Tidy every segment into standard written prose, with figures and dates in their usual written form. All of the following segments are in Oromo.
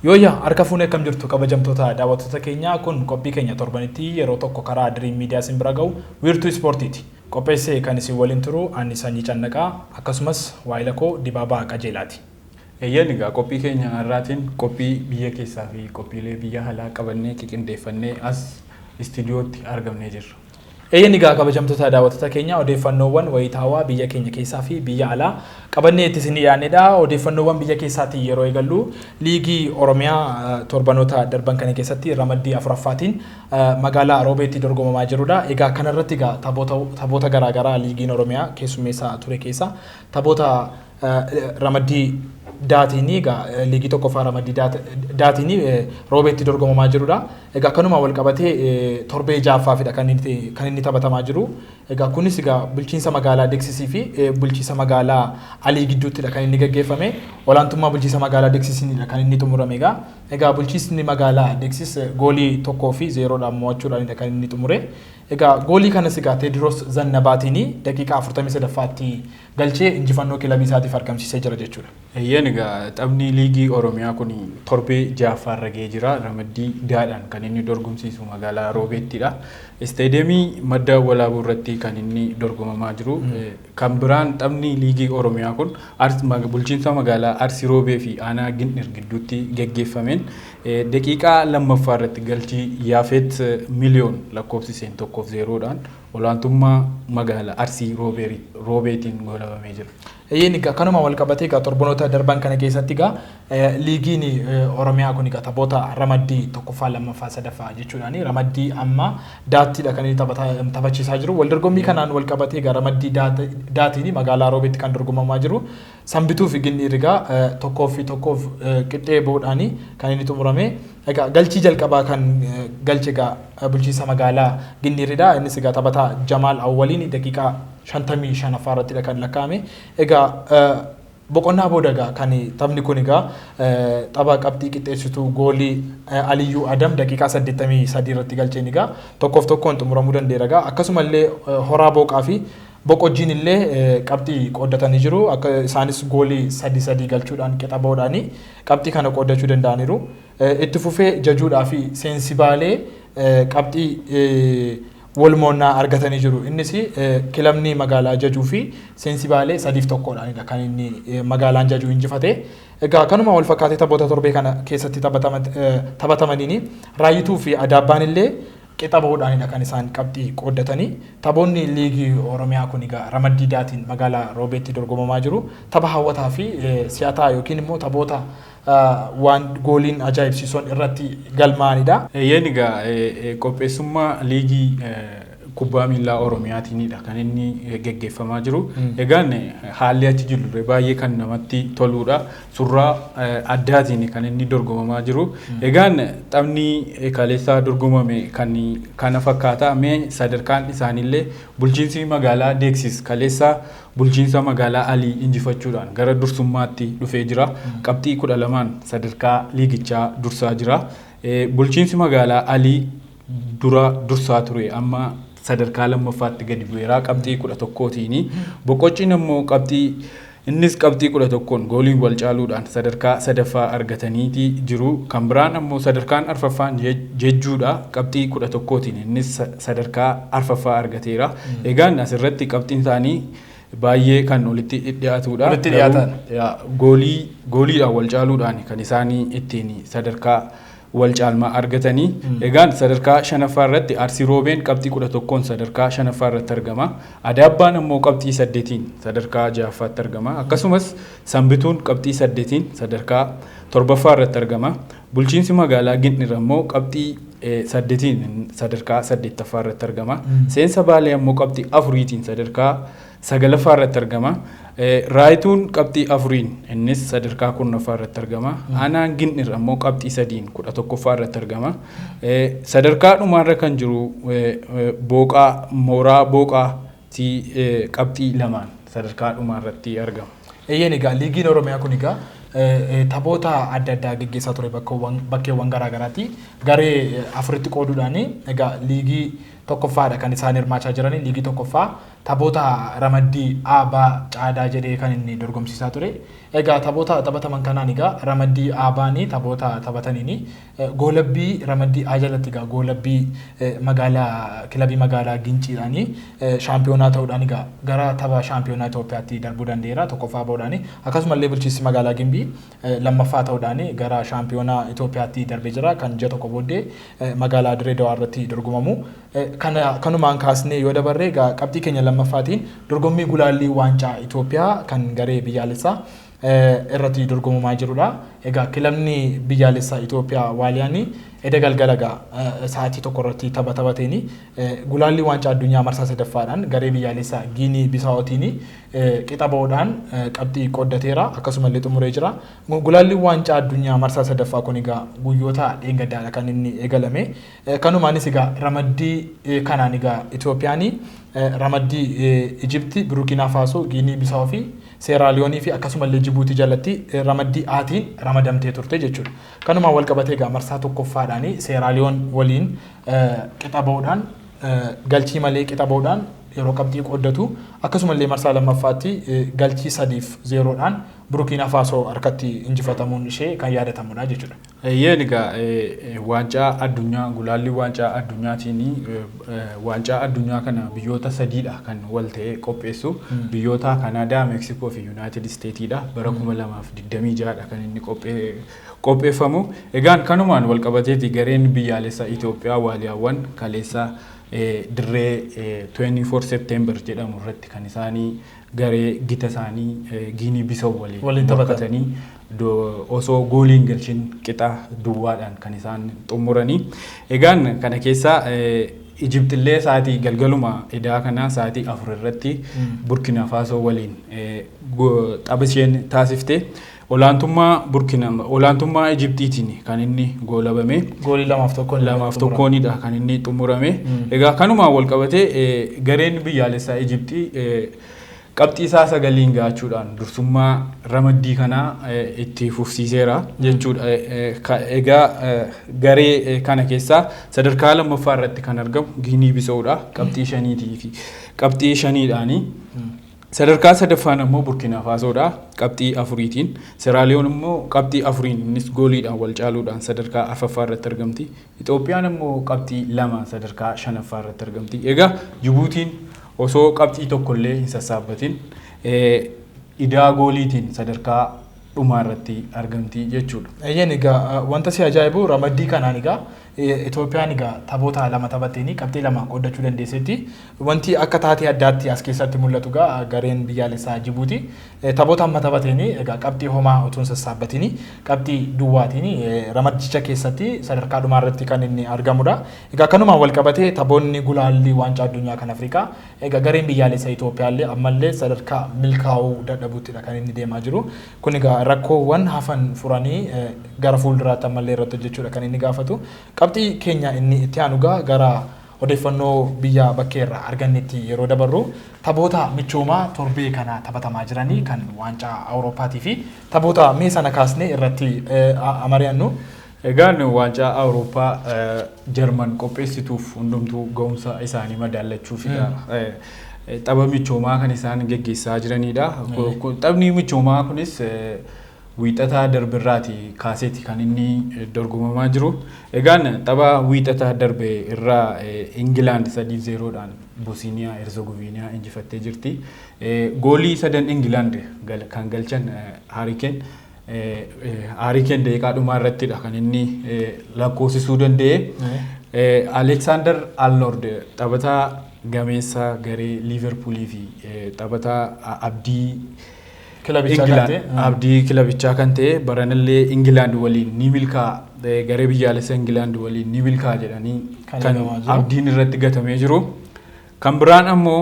Yooyaa harka fuunee akkam jirtu kabajamtoota daawwattoota keenyaa kun qophii keenya torbanitti yeroo tokko karaa Dream Media sin bira ga'u wiirtuu ispoortiiti. Qopheessee kan isin waliin turu ani Sanyii Cannaqaa akkasumas waayila koo Dibaabaa Qajeelaati. Eeyyaan egaa qophii keenya har'aatiin qophii biyya keessaa fi qophiilee biyya alaa qabannee qindeeffannee as istiidiyootti argamnee jirra. Eeyyaan egaa kabajamtoota daawwattoota keenyaa odeeffannoowwan wayitaawaa biyya keenya keessaa fi biyya alaa qabannee itti isin dhiyaannedha. Odeeffannoowwan biyya keessaatiin yeroo eegallu liigii Oromiyaa torbanoota darban kana keessatti ramaddii afuraffaatiin magaalaa Roobeetti dorgomamaa jirudha. Egaa kanarratti egaa taphoota garaagaraa liigiin Oromiyaa keessummeessaa ture keessa taphoota ramaddii daatiini egaa liigii tokkoffaa ramaddii daatiini Roobeetti dorgomamaa jirudha. Egaa kanuma wal qabatee torbee ja'affaafidha kan inni taphatamaa jiru. Egaa kunis egaa bulchiinsa magaalaa Deksisii fi bulchiinsa magaalaa Alii gidduuttidha kan inni gaggeeffame. Olaantummaa bulchiinsa magaalaa Deksisiinidha kan inni xumurame egaa. Egaa bulchiinsi magaalaa Deksis goolii 1-0 mo'achuudhaanidha kan inni xumure. Egaa goolii kanas egaa Teediroos Zannabaatiini daqiiqaa 43ffaatti galchee injifannoo kilabii isaatiif argamsiisee jira jechuudha. Eeyyaan egaa taphni liigii Oromiyaa kun torbee ja'affaarra ga'ee jira. Ramaddii daadhaan kan inni dorgomsiisu magaalaa Roobeettidha. Isteediyeemii madda walaabuu irratti kan inni dorgomamaa jiru. Kan biraan taphni liigii Oromiyaa kun bulchiinsa magaalaa Arsii Roobee fi aanaa Gindir gidduutti gaggeeffameen daqiiqaa lammaffaa irratti galchii Yaafet miliyoon lakkoofsiseen 1-0dhaan olaantummaa magaalaa Arsii Roobeetiin goolabamee jira. Eeyyeen egaa kanuma wal qabatee egaa torbanoota darban kana keessatti egaa liigiin Oromiyaa kun egaa taphoota ramaddii tokkoffaa lammaffaa sadaffaa jechuudhaani ramaddii amma daattiidha kan inni taphachiisaa jiru. Wal dorgommii kanaan wal qabatee egaa ramaddii daatiini magaalaa Roobeetti kan dorgomamaa jiru. Sanbituu fi Gindir egaa tokkoof qixxee boodhaani kan inni xumurame. Egaa galchii jalqabaa kan galche egaa bulchiinsa magaalaa Gindiridha. Innis egaa taphataa Jamaal Awwaliin daqiiqaa 55 irrattidha kan lakkaa'ame. Egaa boqonnaa booda egaa kan taphni kun egaa tapha qabxii qixxeessituu goolii Aliyyuu Adam daqiiqaa 83 irratti galcheen egaa 1-1 xumuramuu danda'eera egaa. Akkasumallee Horaa Booqaa fi Boqojjiin illee qabxii qooddatanii jiru. Akka isaanis goolii 3-3 galchuudhaan qixa boodhaanii qabxii kana qooddachuu danda'aniiru. Itti fufee Jajuudhaa fi Seensibaalee qabxii walmoonnaa argatanii jiru. Innis kilabni magaalaa Jajuu fi Seensibaalee 3-1dhaanidha kan inni magaalaan Jajuu injifate. Egaa kanuma wal fakkaatee taphoota torbee kana keessatti taphatamaniini Raayituu fi Adaabbaan illee qixa bahuudhaanidha kan isaan qabxii qooddatanii. Taphoonni liigii Oromiyaa kun egaa ramaddii daatiin magaalaa Roobeetti dorgomamaa jiru. Tapha hawwataa fi si'ataa yookiin immoo taphoota waan gooliin ajaa'ibsiisoon irratti galmaa'anidha. Eeyyaan egaa qopheessummaa liigii kubbaa miilaa Oromiyaatiinidha kan inni gaggeeffamaa jiru. Egaan haalli achi jiru baay'ee kan namatti toludha. Surraa addaatiin kan inni dorgomamaa jiru. Egaan taphni kaleessaa dorgomame kana fakkaata. Mee sadarkaan isaaniillee bulchiinsi magaalaa Deeksis kaleessaa bulchiinsa magaalaa Alii injifachuudhaan gara dursummaatti dhufee jira. Qabxii 12 sadarkaa liigichaa dursaa jira. Bulchiinsi magaalaa Alii dursaa ture amma sadarkaa lammaffaatti gadi bu'eera qabxii 11tiini. Boqochiin immoo qabxii 11 gooliin wal caaluudhaan sadarkaa sadaffaa argataniiti jiru. Kan biraan immoo sadarkaan arfaffaan Jejjuudha qabxii 11tiin innis sadarkaa arfaffaa argateera. Egaan asirratti qabxiin isaanii baay'ee kan walitti dhiyaatudha. Walitti dhiyaatan. Gooliidhaan wal caaluudhaan kan isaanii ittiin sadarkaa wal caalmaa argatanii. Egaan sadarkaa 5ffaa irratti Arsii Roobeen qabxii 11 sadarkaa 5ffaa irratti argama. Adaabbaan immoo qabxii 8 sadarkaa 6ffaatti argama. Akkasumas Sanbituun qabxii 8 sadarkaa 7ffaa irratti argama. Bulchiinsi magaalaa Gindir immoo qabxii 8 sadarkaa 8ffaa irratti argama. Seensabaalee immoo qabxii 4 sadarkaa 9ffaa irratti argama. Raayituun qabxii 4 innis sadarkaa 10ffaa irratti argama. Aanaan Gindir immoo qabxii 3 11ffaa irratti argama. Sadarkaa dhumaarra kan jiru Mooraa Booqaatti qabxii 2 sadarkaa dhumaarratti argama. Eeyyeen egaa liigiin Oromiyaa kun egaa taphoota adda addaa gaggeessaa ture bakkeewwan garaagaraatti garee afuritti qooduudhaan egaa liigii tokkoffaadha kan isaan hirmaachaa jiranii liigii tokkoffaa taphoota ramaddii aabaa caadaa jedhee kan inni dorgomsiisaa ture. Egaa taphoota taphataman kanaan egaa ramaddii aabaanii taphoota taphataniini goolabbii ramaddii aajalatti egaa goolabbii magaalaa kilabii magaalaa Ginciidhaanii shaampiyoonaa ta'uudhaan egaa gara tapha shaampiyoonaa Itoophiyaatti darbuu danda'eera tokkoffaa bahuudhaani akkasumallee bulchiinsi magaalaa Gimbii lammaffaa ta'uudhaan gara shaampiyoonaa Itoophiyaatti darbee jira kan ji'a tokko booddee magaalaa Direedawaa irratti dorgomamu. Kanumaan kaasnee yoo dabarree egaa qabxii keenya lammaffaatiin dorgommii gulaallii waancaa Itoophiyaa kan garee biyyaalessaa irratti dorgomamaa jirudha. Egaa kilabni biyyaalessaa Itoophiyaa Waaliyaanii edda galgalagaa sa'aatii tokko irratti taphateeni gulaallii waancaa addunyaa marsaa sadaffaadhaan garee biyyaalessaa Giinii Bisaawootiin qixa bahuudhaan qabxii qooddateera akkasumallee xumuree jira. Gulaalli waancaa addunyaa marsaa sadaffaa kun egaa guyyoota dheengaddaadha kan inni eegalame. Kanumaanis egaa ramaddii kanaan egaa Itoophiyaanii ramaddii Ijipti, Burkina Faso, Giinii Bisaawoo fi Seeraaliyoonii fi akkasumallee Jibuutii jalatti ramaddii aatiin ramadamtee turte jechuudha. Kanumaan wal qabatee egaa marsaa tokkoffaadhaan Seeraaliyoon waliin qixa bahuudhaan galchii malee qixa bahuudhaan yeroo qabxii qooddatu akkasumallee marsaa lammaffaatti galchii 3-0dhaan Burkina Faso harkatti injifatamuun ishee kan yaadatamudha jechuudha. Yeen egaa waancaa addunyaa gulaalli waancaa addunyaatiin waancaa addunyaa kana biyyoota sadiidha kan wal ta'ee qopheessu biyyoota Kanaadaa, Meeksikoo fi Yuunaayitid Isteetiidha bara 2026dha kan inni qopheeffamu. Egaan kanumaan wal qabateeti gareen biyyaalessaa Itoophiyaa Waaliyaawwan kaleessa dirree 24 September jedhamu irratti kan isaanii garee gita isaanii Giinii Bisaawoo waliin taphatanii osoo gooliin galchin qixa duwwaadhaan kan isaan xumuranii. Egaan kana keessaa Ijiptillee sa'aatii galgaluma idaa kana sa'aatii 4 irratti Burkina Faso waliin tapha isheen taasifte. Olaantummaa Ijiptiitiin kan inni goolabame goolii 2-1 kan inni xumurame. Egaa kanumaan wal qabatee gareen biyyaalessaa Ijiptii qabxii isaa 9 gaachuudhaan dursummaa ramaddii kanaa itti fufsiiseera jechuudha. Egaa garee kana keessaa sadarkaa lammaffaa irratti kan argamu Giinii Bisaawodha qabxii 5 fi qabxii 5dhaanii. Sadarkaa sadaffaan immoo Burkina Fasoodha qabxii 4tiin. Seeraaliyoon immoo qabxii 4 innis gooliidhaan wal caaluudhaan sadarkaa 4ffaa irratti argamti. Itoophiyaan immoo qabxii 2 sadarkaa 5ffaa irratti argamti. Egaa Jibuutiin osoo qabxii tokkollee hin sassaabbatin idaa gooliitiin sadarkaa dhumaa irratti argamti jechuudha. Eeyyeen egaa wanta si ajaa'ibu ramaddii kanaan egaa Itoophiyaan egaa taphoota 2 taphatteeni qabxii 2 qooddachuu dandeessetti. Wanti akka taatee addaatti as keessatti mul'atu egaa gareen biyyaalessaa Jibuutii taphoota amma taphateeni egaa qabxii homaa otoo hin sassaabbatini qabxii duwwaatiin ramaddicha keessatti sadarkaa dhumaa irratti kan inni argamudha. Egaa kanumaan wal qabatee taphoonni gulaallii waancaa addunyaa kan Afrikaa egaa gareen biyyaalessaa Itoophiyaallee ammallee sadarkaa milkaa'uu dadhabuuttidha kan inni deemaa jiru. Kun egaa rakkoowwan hafan furanii gara fuulduraatti ammallee irratti hojjechuudha kan inni gaafatu. Qabxii keenya inni itti aanugaa gara odeeffannoo biyya bakkeerraa argannetti yeroo dabarru taphoota michoomaa torbee kana taphatamaa jiranii kan waancaa Awurooppaatii fi taphoota mee sana kaasnee irratti mari'annu. Egaan waancaa Awurooppaa Jarman qopheessituuf hundumtuu ga'umsa isaanii madaallachuufidha. Tapha michoomaa kan isaan geggeessaa jiranidha. Taphni michoomaa kunis wiixataa darbirraati kaaseeti kan inni dorgomamaa jiru. Egaan tapha wiixataa darbe irraa Ingilaand 3-0dhaan Bosniyaa Herzegoviniyaa injifattee jirti. Goolii 3 Ingilaand kan galchan Harikeen daqiiqaa dhumaa irrattidha kan inni lakkoofsisuu danda'e. Alexander Arnold taphataa gameessa garee Liverpoolii fi taphataa abdii kilabichaa kan ta'e baranallee Ingilaand waliin ni milkaa'a garee biyyaalessaa Ingilaand waliin ni milkaa'a jedhanii kan abdiin irratti gatamee jiru. Kan biraan ammoo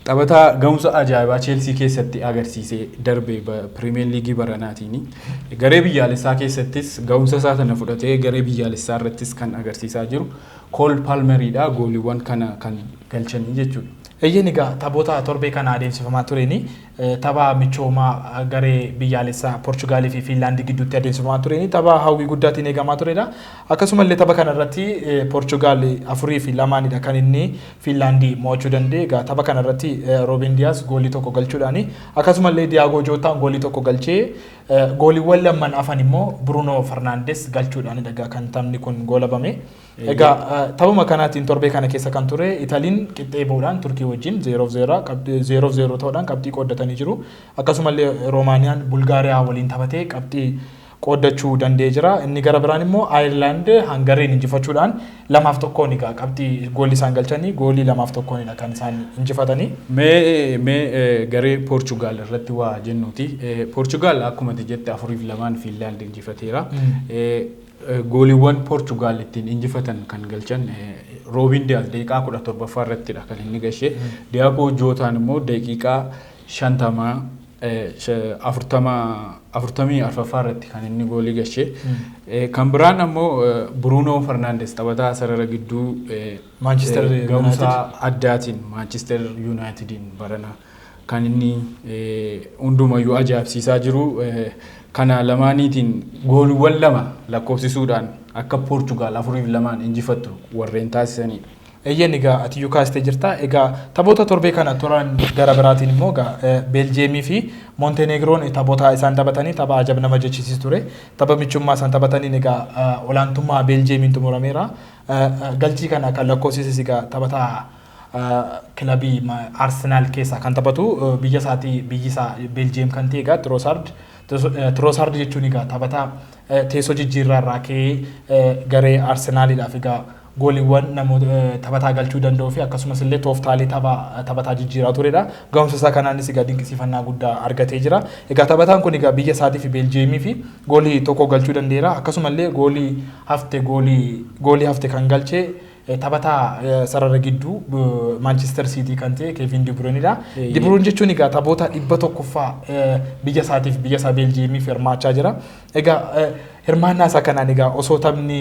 taphataa ga'umsa ajaa'ibaa Cheelsii keessatti agarsiisee darbe Pirimeer Liigii baranaatiin garee biyyaalessaa keessattis ga'umsa isaa sana fudhatee garee biyyaalessaa irrattis kan agarsiisaa jiru Kool Palmeriidha gooliiwwan kana kan galchanii jechuudha. Eeyyeen egaa taphoota torbee kana adeemsifamaa tureeni tapha michoomaa garee biyyaalessaa Poorchugaalii fi Fiinlaandii gidduutti adeemsifamaa tureeni tapha hawwii guddaatiin eegamaa turedha. Akkasumallee tapha kanarratti Poorchugaal 4-2 kan inni Fiinlaandii mo'achuu danda'e. Egaa tapha kanarratti Rooben Diyaas goolii tokko galchuudhaani akkasumallee Diyaago Jootaan goolii tokko galchee gooliiwwan lamman afan immoo Bruno Fernandes galchuudhaan egaa kan taphni kun goolabame. Egaa taphuma kanaatiin torbee kana keessa kan ture Italiin qixxee bahuudhaan Turkii wajjin 0-0 ta'uudhaan qabxii qooddatanii jiru. Akkasumallee Roomaaniyaan Bulgaariyaa waliin taphatee qabxii qooddachuu danda'ee jira. Inni gara biraan immoo Ayirlaand Hangariin injifachuudhaan 2-1 egaa qabxii goolii isaan galchanii goolii 2-1 kan isaan injifatanii. Mee garee Poorchugaal irratti waa jennuuti. Poorchugaal akkuma jette 4-2 Fiinlaand injifateera. Gooliiwwan Poorchugaal ittiin injifatan kan galchan Rooben Diyaas daqiiqaa 17ffaa irrattidha kan inni galche. Diyaago Jootaan immoo daqiiqaa 44ffaa irratti kan inni goolii galche. Kan biraan ammoo Bruno Fernandes taphataa sarara gidduu Manchester ga'umsa addaatiin Manchester Unitediin barana kan inni hundumayyuu ajaa'ibsiisaa jiru. Kana lamaaniitiin gooliiwwan lama lakkoofsisuudhaan akka Poorchugaal 4-2 injifattu warreen taasisanidha. Eeyyeen egaa ati kaastee jirta. Egaa taphoota torbee kana turan gara biraatiin immoo egaa Beeljeemii fi Montenegroon taphoota isaan taphatanii tapha ajab nama jechisiisu ture. Tapha michummaa isaan taphataniin egaa olaantummaa Beeljeemiin xumurameera. Galchii kana kan lakkoofsises egaa taphataa kilabii Arsenaal keessa kan taphatu biyyi isaa Beeljeem kan ta'e egaa Trossard jechuun egaa taphataa teessoo jijjiirraa irraa ka'ee garee Arsenaaliidhaaf egaa gooliiwwan namoota taphataa galchuu danda'uu fi akkasumas illee tooftaalee taphataa jijjiiraa turedha. Ga'umsa isaa kanaanis egaa dinqisiifannaa guddaa argatee jira. Egaa taphataan kun egaa biyya isaatii fi Beeljeemii fi goolii tokko galchuu danda'eera. Akkasumallee goolii hafte kan galchee taphataa sarara gidduu Manchester City kan ta'e Kevin De Bruyneedha. De Bruyne jechuun egaa taphoota 100ffaa biyya isaatiif biyya isaa Beeljeemiif hirmaachaa jira. Egaa hirmaannaa isaa kanaan egaa osoo taphni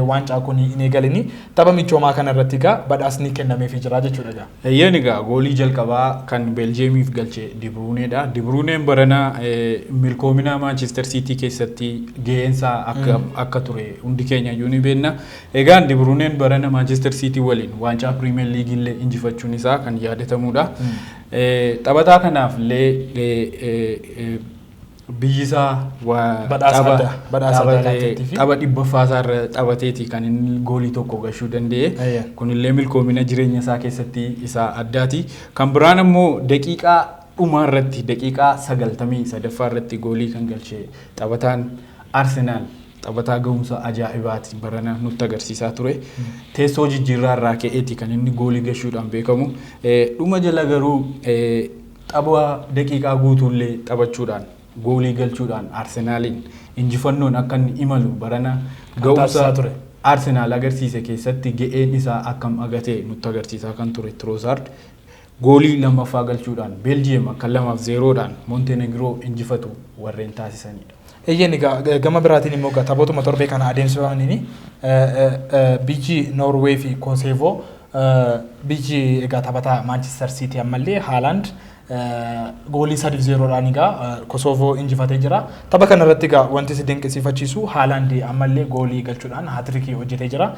waancaa kun hin eegalini tapha michoomaa kana irratti egaa badhaasni kennameefii jira jechuudha egaa. Eeyyeen egaa goolii jalqabaa kan Beeljeemiif galche De Bruyneedha. De Bruyneen barana milkoomina Manchester City keessatti ga'eensaa akka ture hundi keenya iyyuu ni beekna. Egaa De Bruyneen barana Manchester City waliin waancaa Premier League illee injifachuun isaa kan yaadatamudha. Taphataa kanaaf illee biyyi isaa tapha 100ffaa irra taphateeti kan inni goolii tokko galchuu danda'e. Kunillee milkoomina jireenya isaa keessatti isa addaati. Kan biraan ammoo daqiiqaa dhumaa irratti daqiiqaa 93ffaa irratti goolii kan galche taphataan Arsenaal taphataa ga'umsa ajaa'ibaati barana nutti agarsiisaa ture. Teessoo jijjiirraa irraa ka'eeti kan inni goolii galchuudhaan beekamu. Dhuma jala garuu tapha daqiiqaa guutuullee taphachuudhaan goolii galchuudhaan Arsenaaliin injifannoon akka inni imalu barana ga'umsa Arsenaal agarsiise keessatti ga'een isaa akkam agatee nutti agarsiisaa kan ture Trossard goolii lammaffaa galchuudhaan Beeljiyeem akka 2-0dhaan Montenegroo injifatu warreen taasisanidha. Eeyyeen egaa gama biraatiin immoo taphootuma torbee kana adeemsifamaniini biyyi Noorweey fi Kosovo biyyi egaa taphataa Manchester City ammallee Haaland goolii 3-0dhaan egaa Kosovo injifatee jira. Tapha kana irratti egaa wanti si dinqisiifachiisu Haaland ammallee goolii galchuudhaan haatirikii hojjetee jira.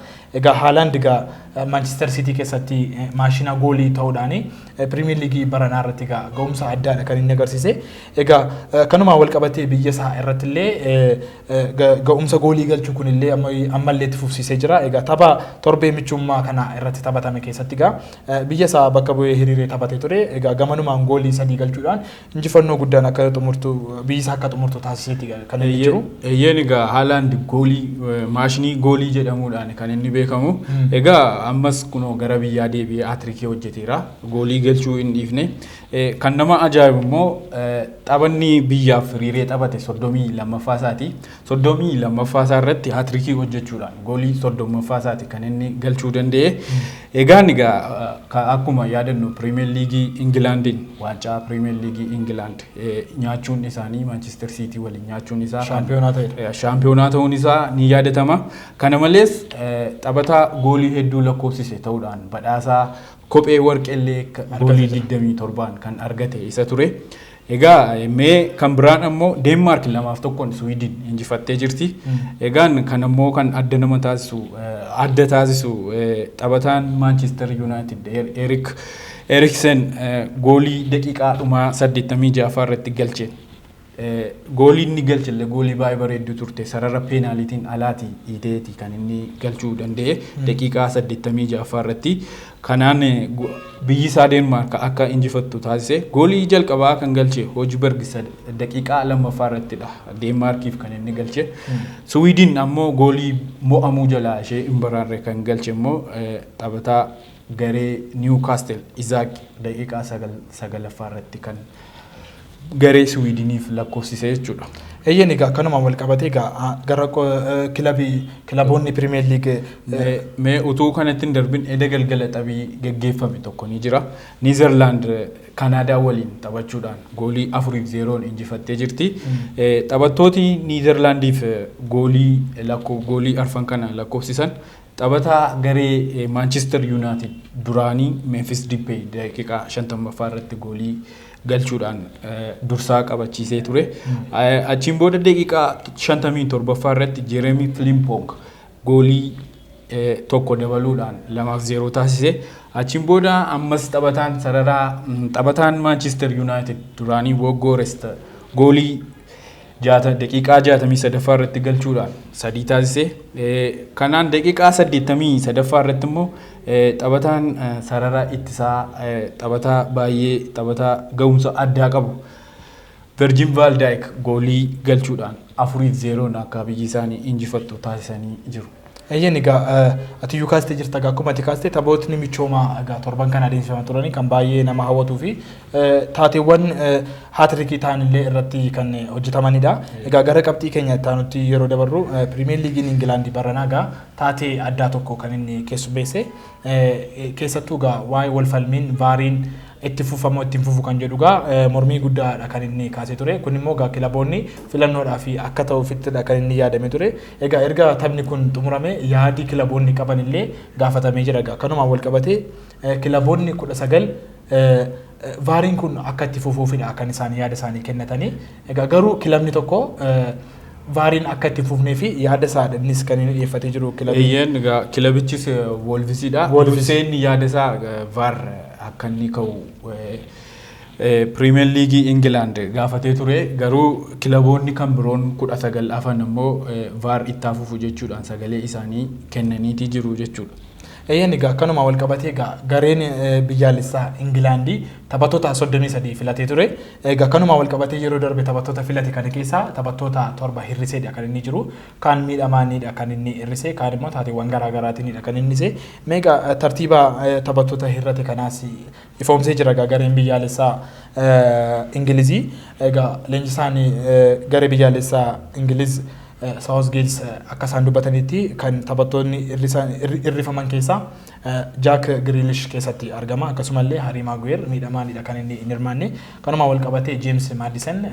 Egaa Haaland egaa Manchester City keessatti maashina goolii ta'uudhaan Premier League baranaa irratti egaa ga'umsa addaadha kan inni agarsiise. Egaa kanuma wal qabatee biyya isaa irratti illee ga'umsa goolii galchuu kun illee ammallee itti fufsiisee jira. Egaa tapha torbee michummaa kana irratti taphatame keessatti egaa biyya isaa bakka bu'ee hiriiree taphatee ture. Egaa gamanumaan goolii 3 galchuudhaan injifannoo guddaan akka xumurtu biyyi isaa akka xumurtu taasiseeti kan inni jiru. Eeyyeen egaa Haaland goolii maashinii goolii jedhamuudhaan kan inni beekamu. Egaa ammas kunoo gara biyyaa deebi'ee haatirikii hojjeteera. Goolii galchuu hin dhiifne. Kan nama ajaa'ibu immoo taphanni biyyaaf hiriiree taphate 32ffaa isaati. 32ffaa isaa irratti haatirikii hojjechuudhaan goolii 30ffaa isaati kan inni galchuu danda'e. Egaan egaa akkuma yaadannu Premier League Englandin waancaa Premier League England nyaachuun isaanii Manchester City waliin nyaachuun isaa shaampiyoonaa ta'uun isaa ni yaadatama. Kana malees taphataa goolii hedduu lakkoofsise ta'uudhaan badhaasaa kophee warqeellee goolii 27 kan argate isa ture. Egaa mee kan biraan ammoo Denmark 2-1 Sweden injifattee jirti. Egaan kan ammoo kan adda nama taasisu taphataan Manchester United Eriksen goolii daqiiqaa dhumaa 86 irratti galche. Gooliin ni galchille goolii baay'ee bareedduu turte sarara peenaalitiin alaatii hiiteeti kan inni galchuu danda'e daqiiqaa 86 irratti. Kanaan biyyi isaa Denmark akka injifattu taasise. Goolii jalqabaa kan galche Hojberg daqiiqaa 2 irrattidha Denmarkiif kan inni galche. Sweden ammoo goolii mo'amuu jalaa ishee hin baraarre kan galche immoo taphataa garee Newcastle Isaac daqiiqaa 9 irratti kan garee Swedeniif lakkoofsise jechuudha. Eeyyeen egaa kanuma wal qabatee egaa gara kilaboonni Premier League mee utuu kanatti hin darbin edda galgala taphii geggeeffame tokko ni jira. Netherland Kanaadaa waliin taphachuudhaan goolii 4-0 injifattee jirti. Taphattooti Netherlandiif goolii arfan kana lakkoofsisan taphataa garee Manchester United duraanii Memphis Depay daqiiqaa 50 irratti goolii galchuudhaan dursaa qabachiisee ture. Achiin booda daqiiqaa 57 irratti Jeremy Frimpong goolii tokko dabaluudhaan 2-0 taasise. Achiin booda ammas taphataan Manchester United duraanii Woggorest goolii daqiiqaa 63 irratti galchuudhaan 3 taasise. Kanaan daqiiqaa 83 irratti immoo taphataan sarara ittisaa taphataa ga'umsa addaa qabu Virgil van Dijk goolii galchuudhaan 4-0 akka biyyi isaanii injifattu taasisanii jiru. Eeyyeen egaa ati iyyuu kaastee jirta egaa akkuma ati kaastee taphootni michoomaa egaa torban kana adeemsifamaa turanii kan baay'ee nama hawwatuu fi taateewwan haatirikii ta'anillee irratti kan hojjetamanidha. Egaa gara qabxii keenya itti aanutti yeroo dabarru Premier Leaguein Ingilaandii baranaa egaa taatee addaa tokko kan inni keessummeesse keessattuu egaa waa'ee wal falmiin vaariin itti fufamoo ittiin fufu kan jedhu egaa mormii guddaadha kan inni kaasee ture. Kun immoo egaa kilaboonni filannoodhaa fi akka ta'uufittidha kan inni yaadame ture. Egaa erga taphni kun xumurame yaadi kilaboonni qaban illee gaafatamee jira. Egaa kanumaan wal qabatee kilaboonni 19 vaariin kun akka itti fufuufidha kan isaan yaada isaanii kennatanii. Egaa garuu kilabni tokko vaariin akka itti fufnee fi yaada isaa innis kan inni dhiyeeffatee jiru kilabii. Eeyyeen egaa kilabichis Wolvesidha. Wolveseen yaada isaa vaar akka inni ka'u Premier League England gaafatee ture. Garuu kilaboonni kan biroon 19 afan immoo vaar itti fufu jechuudhaan sagalee isaanii kennaniitii jiru jechuudha. Eeyyeen egaa kanuma wal qabatee egaa gareen biyyaalessaa Ingilaandii taphattoota 33 filatee ture. Egaa kanuma wal qabatee yeroo darbe taphattoota filate kana keessaa taphattoota 7 hirriseedha kan inni jiru. Kaan miidhamaanidha kan inni hirrise, kaan immoo taateewwan garaagaraatiinidha kan inni hirrise. Meegaa tartiiba taphattoota hirrate kanaas ifoomsee jira egaa gareen biyyaalessaa Ingilizii. Egaa leenjisaan garee biyyaalessaa Ingiliz Southgate akka isaan dubbatanitti kan taphattoonni irrifaman keessaa Jack Grealish keessatti argama. Akkasumallee Harry Maguire miidhamaanidha kan inni hin hirmaanne. Kanuma wal qabatee James Maddison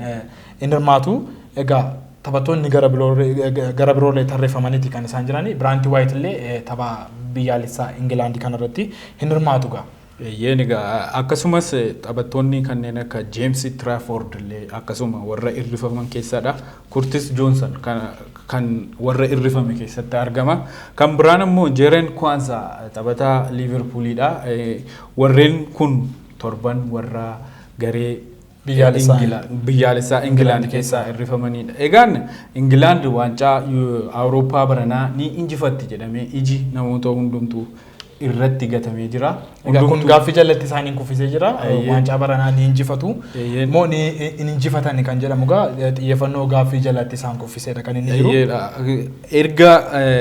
hin hirmaatu. Egaa taphattoonni gara biroollee tarreeffamaniiti kan isaan jirani. Brandt White illee tapha biyyaalessaa Ingilaandii kanarratti hin hirmaatu egaa. Eeyyeen egaa akkasumas taphattoonni kanneen akka James Trafford illee akkasuma warra irrifaman keessadha. Curtis Johnson kan warra irrifame keessatti argama. Kan biraan immoo Jeren Kwanza taphataa Liverpoolidha. Warreen kun torban warra garee biyyaalessaa Ingilaand keessaa irrifamanidha. Egaan Ingilaand waancaa Awurooppaa baranaa ni injifatti jedhamee iji namoota hundumtuu irratti gatamee jira. Egaa kun gaaffii jalatti isaaniin kuffisee jira. Waancaa baranaa ni injifatu. Moo ni injifatan kan jedhamu egaa xiyyeeffannoo gaaffii jalatti isaan kuffiseedha kan inni jiru. Erga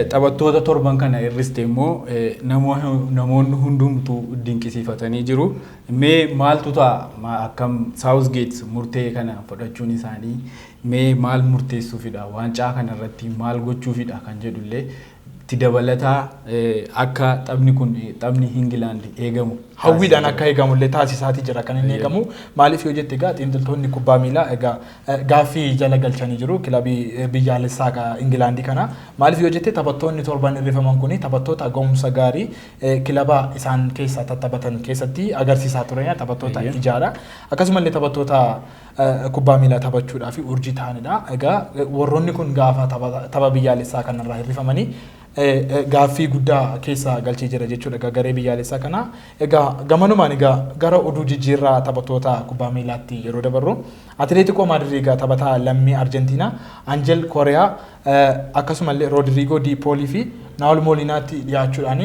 taphattoota torban kana irriste immoo namoonni hundumtuu dinqisiifatanii jiru. Mee maaltu ta'a akkam Southgate murtee kana fudhachuun isaanii mee maal murteessuufidha waancaa kanarratti maal gochuufidha kan jedhullee itti dabalataa akka taphni kun taphni Ingilaand eegamu. Hawwiidhaan akka eegamu illee taasisaati jira kan inni eegamu. Maaliif yoo jette egaa xiinxaltoonni kubbaa miilaa egaa gaaffii jala galchanii jiru kilabii biyyaalessaa Ingilaandii kana. Maaliif yoo jette taphattoonni torban hirrifaman kuni taphattoota gahumsa gaarii kilaba isaan keessa taphatan keessatti agarsiisaa turan taphattoota ijaara. Akkasumallee taphattoota kubbaa miilaa taphachuudhaaf urjii ta'anidha. Egaa warroonni kun gaafa tapha biyyaalessaa kanarraa hirrifamanii gaaffii guddaa keessa galchee jira jechuudha garee biyyaalessaa kana. Egaa gamanumaan egaa gara oduu jijjiirraa taphattoota kubbaa miilaatti yeroo dabarru Atletico Madrid egaa taphataa lammii Arjentiinaa Angel Correa akkasumallee Rodrigo Di Poli fi Naul Molinaatti dhiyaachuudhaan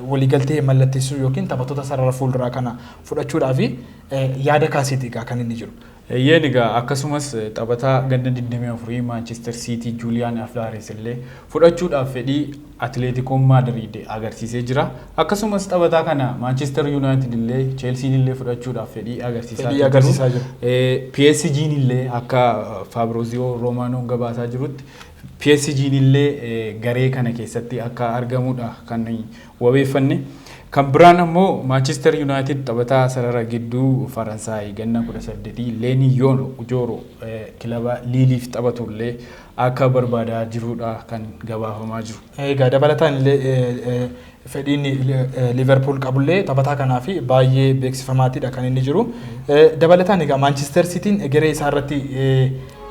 waliigaltee mallatteessuu yookiin taphattoota sarara fuulduraa kana fudhachuudhaaf yaada kaasiiti egaa kan inni jiru. Yeen egaa akkasumas taphataa ganda 24 Manchester City Julian Alvarez illee fudhachuudhaaf fedhii Atletico Madrid agarsiisee jira. Akkasumas taphataa kana Manchester United illee Chelsea illee fudhachuudhaaf fedhii agarsiisaa jiru. PSG illee akka Fabrizio Romano gabaasaa jirutti PSG illee garee kana keessatti akka argamudha kan wabeeffanne. Kan biraan ammoo Manchester United taphataa sarara gidduu Faransaay ganna 18 Leny Yoro kilaba Liliif taphatullee akka barbaadaa jirudha kan gabaafamaa jiru. Egaa dabalataan illee fedhiin Liverpool qabullee taphataa kanaaf baay'ee beeksifamaatiidha kan inni jiru. Dabalataan egaa Manchester Cityn egeree isaa irratti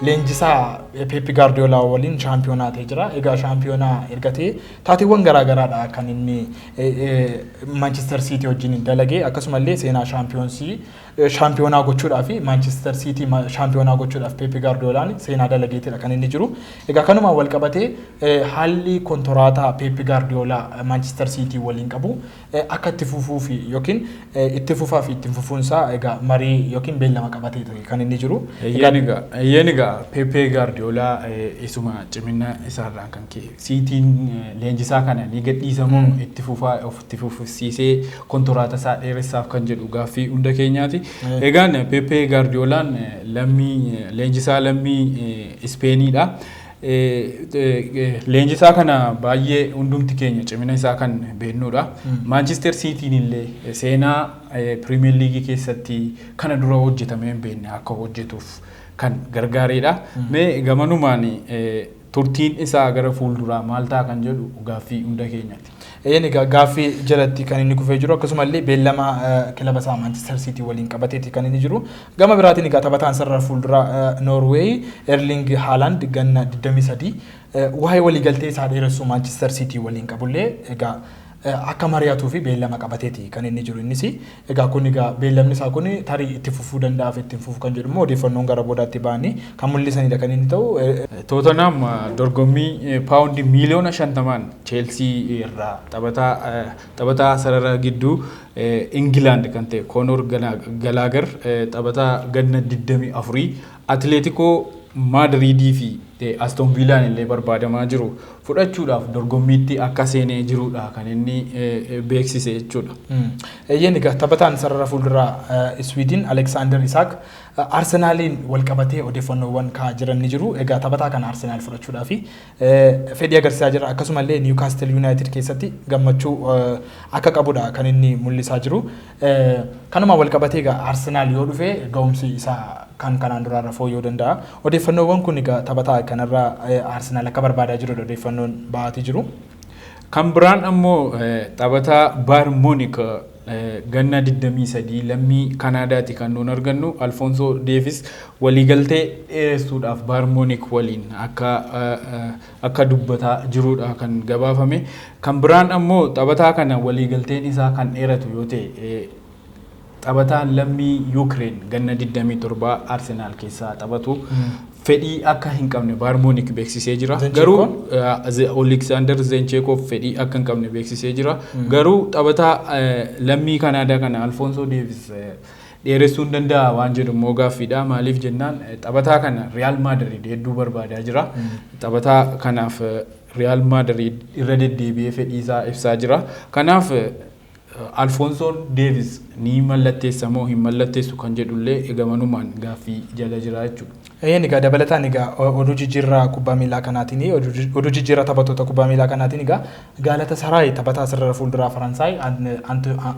leenjisaa Pep Guardiola waliin shaampiyoonaa ta'ee jira. Egaa shaampiyoonaa ergatee taateewwan garaagaraadha kan inni Manchester City wajjin dalagee akkasumallee seenaa shaampiyoonaa gochuudhaaf Manchester City shaampiyoonaa gochuudhaaf Pep Guardiolaan seenaa dalageetidha kan inni jiru. Egaa kanumaan wal qabatee haalli kontoraataa Pep Guardiola Manchester City waliin qabu akka itti fufuu fi yookiin itti fufaa fi itti fufuunsaa egaa marii yookiin beellama qabatee kan inni jiru. Yeen Pep Guardiola isuma cimina isaarraan kan ka'e Cityn leenjisaa kana ni gadhiisamu itti fufaa of itti fufsiisee kontoraata isaa dheeressaaf kan jedhu gaaffii hunda keenyaati. Egaan Pep Guardiolaan leenjisaa lammii Ispeeniidha. Leenjisaa kana baay'ee hundumti keenya cimina isaa kan beeknudha. Manchester Cityn illee seenaa Premier League keessatti kana dura hojjetamee hin beekne akka hojjetuuf kan gargaareedha. Mee gamanumaan turtiin isaa gara fuulduraa maal ta'a kan jedhu gaaffii hunda keenyaati. Egaa gaaffii jalatti kan inni kufee jiru akkasumallee beellama kilaba isaa Manchester City waliin qabateeti kan inni jiru. Gama biraatiin egaa taphataan sarara fuulduraa Norway Erling Haaland ganna 23 waa'ee waliigaltee isaa dheeressuu Manchester City waliin qabullee egaa akka mari'atuu fi beellama qabateeti kan inni jiru innis. Egaa kun egaa beellamni isaa kun tarii itti fufuu danda'aaf itti fufuu kan jedhu immoo odeeffannoon gara boodaatti ba'anii kan mul'isanidha kan inni ta'u. Tottenham dorgommii paawundi miliyoona 50 Chelsea irraa taphataa sarara gidduu England kan ta'e Conor Gallagher taphataa ganna 24 Atletico Madrid fi Aston Villa illee barbaadamaa jiru fudhachuudhaaf dorgommiitti akka seenee jirudha kan inni beeksise jechuudha. Eeyyeen egaa taphataan sarara fuulduraa Sweden Alexander Isak Arsenaaliin wal qabatee odeeffannoowwan ka'aa jiran ni jiru. Egaa taphataa kana Arsenaal fudhachuudhaaf fedhii agarsiisaa jira. Akkasumallee Newcastle United keessatti gammachuu akka qabudha kan inni mul'isaa jiru. Kanuma wal qabatee egaa Arsenaal yoo dhufe ga'umsi isaa kan kanaan duraarra fooyya'uu danda'a. Odeeffannoowwan kun egaa taphataa kanarraa Arsenaal akka barbaadaa jirudha odeeffannoon ba'aatii jiru. Kan biraan ammoo taphataa Bayern Munich ganna 23 lammii Kanaadaati kan nuun argannu Alfonso Davies waliigaltee dheeressuudhaaf Bayern Munich waliin akka dubbataa jirudha kan gabaafame. Kan biraan ammoo taphataa kana waliigalteen isaa kan dheeratu yoo ta'e taphataan lammii Ukraine ganna 27 Arsenal keessaa taphatu fedhii akka hin qabne Bayern Munich beeksisee jira. Garuu Alexander Zinchenko fedhii akka hin qabne beeksisee jira. Garuu taphataa lammii Kanaadaa kana Alfonso Davies dheeressuu hin danda'a waan jedhu immoo gaaffiidha. Maaliif jennaan taphataa kana Real Madrid hedduu barbaadaa jira. Taphataa kanaaf Real Madrid irra deddeebi'ee fedhii isaa ibsaa jira. Kanaaf Alfonso Davies ni mallatteessa moo hin mallatteessu kan jedhullee eegamanumaan gaaffii jala jira jechuudha. Egaa dabalataan egaa oduu jijjiirraa kubbaa miilaa kanaatiin oduu jijjiirraa taphattoota kubbaa miilaa kanaatiin egaa Galatasaray taphataa sirra fuulduraa Faransaay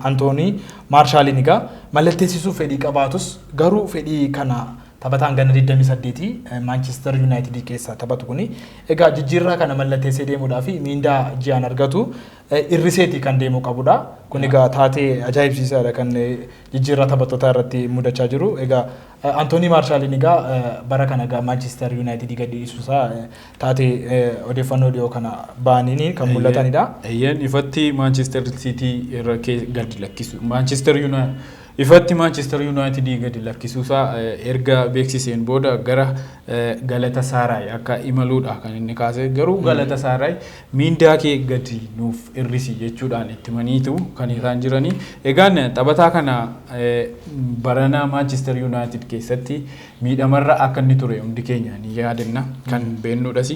Antoonii Maarshaaliin egaa mallatteessisuuf fedhii qabaatus garuu fedhii kana taphataan ganna 28 Manchester United keessa taphatu kuni egaa jijjiirraa kana mallatteessee deemuudhaaf miindaa ji'aan argatu irriseetii kan deemuu qabudha. Kun egaa taatee ajaa'ibsiisaadha kan jijjiirraa taphattoota irratti mudachaa jiru. Egaa Antoonii Maarshaaliin egaa bara kana egaa Manchester United gadi dhiisuusaa taatee odeeffannoo dhiyoo kana baaniin kan mul'atanidha. Eeyyeen ifatti Manchester City irra gadi lakkisu. Ifatti Manchester United gadi lakkisuusaa erga beeksiseen booda gara Galatasaray akka imaluudha kan inni kaase. Garuu Galatasaray miindaa kee gadi nuuf irrisi jechuudhaan itti maniitu kan isaan jiranii. Egaan taphataa kana baranaa Manchester United keessatti miidhamarra akka inni ture hundi keenya ni yaadanna kan beeknudhas.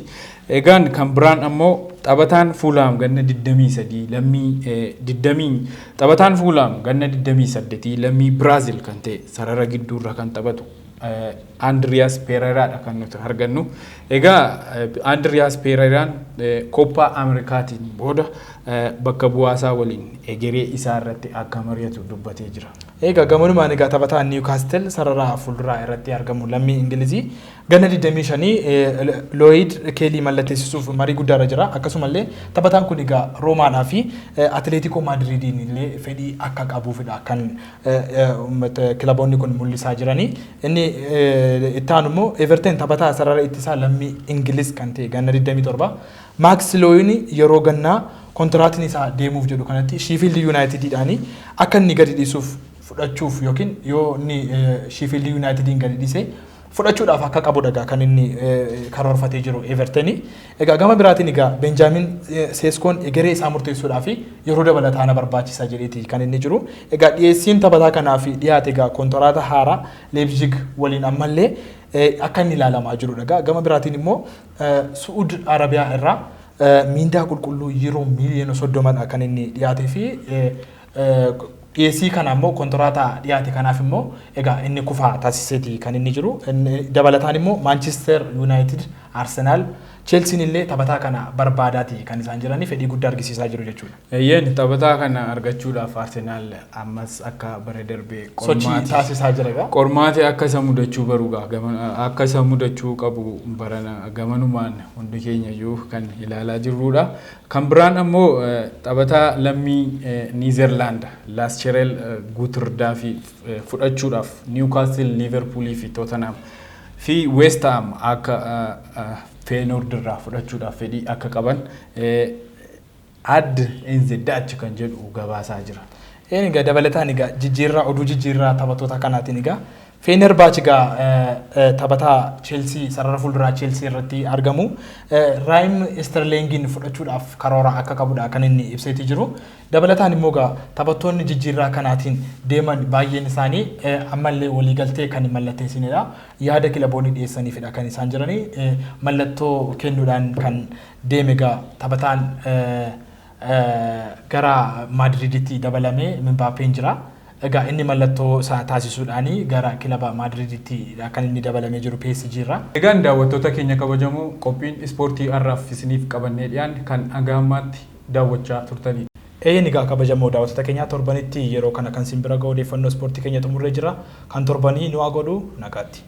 Egaan kan biraan ammoo taphataan Fulham ganna 23 lammii 20 taphataan Fulham ganna 28 lammii Brazil kan ta'e sarara gidduurra kan taphatu Andreas Pereira dha kan nuti argannu. Egaa Andreas Pereiraan Coppa Americaatiin booda bakka bu'aasaa waliin egeree isaa irratti akka mari'atu dubbatee jira. Egaa gamonumaan egaa taphataan Newcastle sarara fuulduraa irratti argamu lammii Ingilizii ganna 25 Lloyd Kelly mallatteessisuuf marii guddaarra jira. Akkasumallee taphataan kun egaa Roomaadhaa fi Atletico Madridiin illee fedhii akka qabuufidha kan kilaboonni kun mul'isaa jiranii. Inni itti aanu immoo Everton taphataa sarara ittisaa lammii Ingiliz kan ta'e ganna 27 Max Lowen yeroo gannaa kontiraatiin isaa deemuuf jedhu kanatti Sheffield United dhaani akka inni gadi dhiisuuf fudhachuuf yookiin yoo inni Sheffield Unitedin gadi dhiise fudhachuudhaaf akka qabudha kan inni karoorfatee jiru Everton. Egaa gama biraatiin egaa Benjamin Seskoon egeree isaa murteessuudhaaf yeroo dabalataa barbaachisaa jedheeti kan inni jiru. Egaa dhiyeessiin taphataa kanaaf dhiyaate egaa kontiraata haaraa Leipzig waliin ammallee akka inni ilaalamaa jirudha. Gama biraatiin immoo Suud Arabiyaa irraa miindaa qulqulluu yeroo miiliyoona 30 kan inni dhiyaatee fi dhiyeessii kana immoo kontiraata dhiyaate kanaaf immoo egaa inni kufaa taasiseeti kan inni jiru. Dabalataan immoo Manchester United, Arsenal, Chelsea illee taphataa kana barbaadaati kan isaan jiranii fedhii guddaa argisiisaa jiru jechuudha. Eeyyeen taphataa kana argachuudhaaf Arsenal ammas akka bare darbee qormaati taasisaa jira. Qormaati akka isa mudachuu baruugaa akka isa mudachuu qabu barana gamanumaan hundi keenya iyyuu kan ilaalaa jirrudha. Kan biraan ammoo taphataa lammii Niizerlaand Lascherel Guutirdaa fi fudhachuudhaaf Newcastle, Liverpool fi Tottenham fi West Ham akka Feyenoord irraa fudhachuudhaaf fedhii akka qaban Enzedach kan jedhu gabaasaa jira. Egaa dabalataan egaa jijjiirraa oduu jijjiirraa taphattoota kanaatiin egaa Fenerbahce egaa taphataa Chelsea sarara fuulduraa Chelsea irratti argamu Raheem Sterlingin fudhachuudhaaf karoora akka qabudha kan inni ibseeti jiru. Dabalataan immoo egaa taphattoonni jijjiirraa kanaatiin deeman baay'een isaanii ammallee waliigaltee kan mallatteessinedha. Yaada kilaboonni dhiyeessaniifidha kan isaan jiranii mallattoo kennuudhaan kan deeme egaa taphataan gara Madriditti dabalamee Mbappeen jira. Egaa inni mallattoo isaa taasisuudhaani gara kilaba Madriditti kan inni dabalamee jiru PSG irraa. Egaa daawwattoota keenya kabajamoo qophiin ispoortii har'aaf isiniif qabannee dhiyaan kan hagaammaatti daawwachaa turtanii. Egaa kabajamoo daawwattoota keenya torbanitti yeroo kana kan simbira odeeffannoo ispoortii keenya xumurree jira. Kan torbanii nu godhu nagaatti.